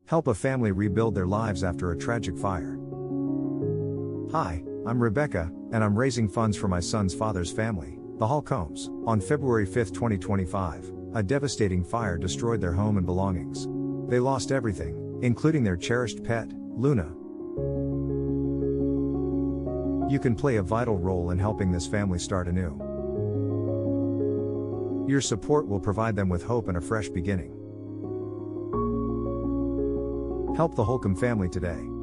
Help a family rebuild their lives after a tragic fire. Hi, I'm Rebecca, and I'm raising funds for my son's father's family, the Holcombs. On February 5, 2025, a devastating fire destroyed their home and belongings. They lost everything, including their cherished pet, Luna. You can play a vital role in helping this family start anew. Your support will provide them with hope and a fresh beginning. Help the Holcomb family today.